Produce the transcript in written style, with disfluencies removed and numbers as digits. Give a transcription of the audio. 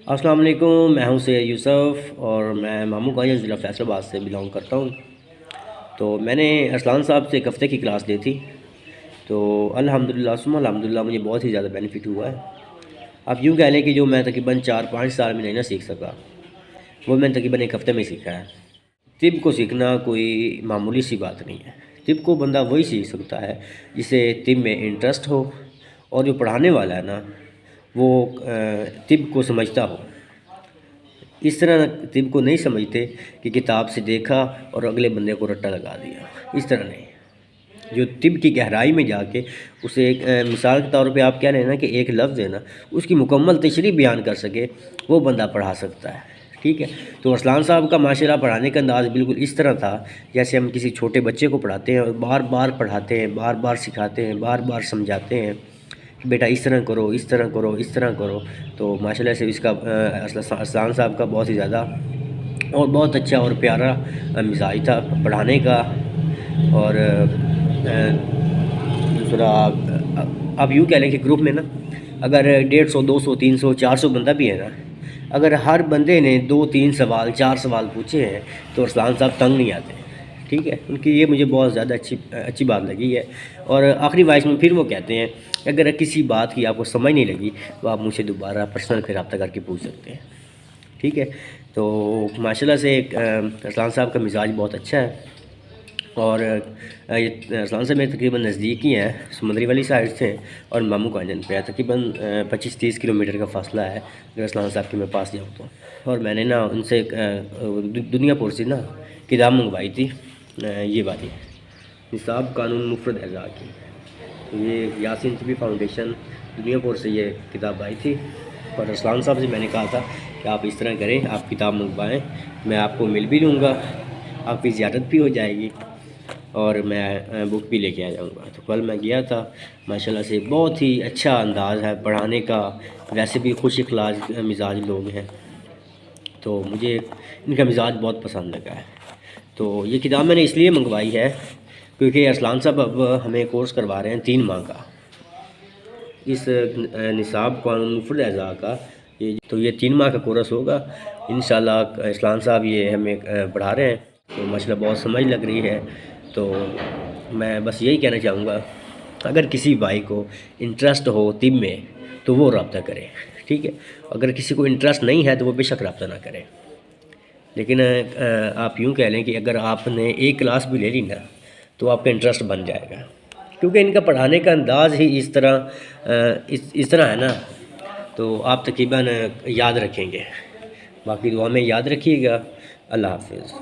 السلام علیکم، میں ہوں سید یوسف اور میں ماموں کا ضلع فیصل آباد سے بلانگ کرتا ہوں۔ تو میں نے ارسلان صاحب سے ایک ہفتے کی کلاس لی تھی، تو الحمدللہ ثم الحمدللہ مجھے بہت ہی زیادہ بینیفٹ ہوا ہے۔ آپ یوں کہہ لیں کہ جو میں تقریباً 4-5 سال میں نہیں نہ سیکھ سکا، وہ میں نے تقریباً ایک ہفتے میں سیکھا ہے۔ طب کو سیکھنا کوئی معمولی سی بات نہیں ہے۔ طب کو بندہ وہی سیکھ سکتا ہے جسے طب میں انٹرسٹ ہو، اور جو پڑھانے والا ہے نا وہ طب کو سمجھتا ہو۔ اس طرح طب کو نہیں سمجھتے کہ کتاب سے دیکھا اور اگلے بندے کو رٹا لگا دیا، اس طرح نہیں۔ جو طب کی گہرائی میں جا کے اسے ایک مثال کے طور پہ آپ کہہ رہے ہیں نا کہ ایک لفظ ہے نا اس کی مکمل تشریح بیان کر سکے، وہ بندہ پڑھا سکتا ہے، ٹھیک ہے۔ تو ارسلان صاحب کا ماشاءاللہ پڑھانے کا انداز بالکل اس طرح تھا جیسے ہم کسی چھوٹے بچے کو پڑھاتے ہیں اور بار بار پڑھاتے ہیں، بار بار سکھاتے ہیں، بار بار سمجھاتے ہیں کہ بیٹا اس طرح کرو، اس طرح کرو، اس طرح کرو۔ تو ماشاءاللہ سے اس کا ارسلان صاحب کا بہت ہی زیادہ اور بہت اچھا اور پیارا مزاج تھا پڑھانے کا۔ اور دوسرا آپ یوں کہہ لیں کہ گروپ میں نا اگر 150 200 300 400 بندہ بھی ہے نا، اگر ہر بندے نے 2-3 سوال 4 سوال پوچھے ہیں تو ارسلان صاحب تنگ نہیں آتے، ٹھیک ہے۔ ان کی یہ مجھے بہت زیادہ اچھی بات لگی ہے۔ اور آخری وائس میں پھر وہ کہتے ہیں کہ اگر کسی بات کی آپ کو سمجھ نہیں لگی تو آپ مجھ سے دوبارہ پرسنل پھر رابطہ کر کے پوچھ سکتے ہیں، ٹھیک ہے۔ تو ماشاءاللہ سے ارسلان صاحب کا مزاج بہت اچھا ہے، اور ارسلان صاحب میں تقریباً نزدیک ہی ہیں، سمندری والی سائڈ سے، اور ماموں کا جن پہ تقریباً 25-30 کلومیٹر کا فاصلہ ہے اگر ارسلان صاحب کے میں پاس جاؤں تو۔ اور میں نے نا ان سے دنیا پور سے نا کتاب منگوائی تھی، یہ والی نصاب قانون مفرد اعضاء کی۔ تو یہ یاسین طبی فاؤنڈیشن دنیا پور سے یہ کتاب آئی تھی، اور ارسلان صاحب سے میں نے کہا تھا کہ آپ اس طرح کریں، آپ کتاب منگوائیں، میں آپ کو مل بھی لوں گا، آپ کی زیارت بھی ہو جائے گی، اور میں بک بھی لے کے آ جاؤں گا۔ تو کل میں گیا تھا، ماشاءاللہ سے بہت ہی اچھا انداز ہے پڑھانے کا، ویسے بھی خوش اخلاق مزاج لوگ ہیں، تو مجھے ان کا مزاج بہت پسند لگا ہے۔ تو یہ کتاب میں نے اس لیے منگوائی ہے کیونکہ ارسلان صاحب اب ہمیں کورس کروا رہے ہیں 3 ماہ کا، اس نصاب قانون مفرد اعضاء کا۔ تو یہ 3 ماہ کا کورس ہوگا انشاءاللہ۔ ارسلان صاحب یہ ہمیں پڑھا رہے ہیں، تو ماشاءاللہ بہت سمجھ لگ رہی ہے۔ تو میں بس یہی کہنا چاہوں گا، اگر کسی بھائی کو انٹرسٹ ہو طب میں تو وہ رابطہ کرے، ٹھیک ہے۔ اگر کسی کو انٹرسٹ نہیں ہے تو وہ بے شک رابطہ نہ کرے، لیکن آپ یوں کہہ لیں کہ اگر آپ نے ایک کلاس بھی لے لی نا تو آپ کا انٹرسٹ بن جائے گا، کیونکہ ان کا پڑھانے کا انداز ہی اس طرح ہے نا، تو آپ تقریباً یاد رکھیں گے۔ باقی دعا میں یاد رکھیے گا۔ اللہ حافظ۔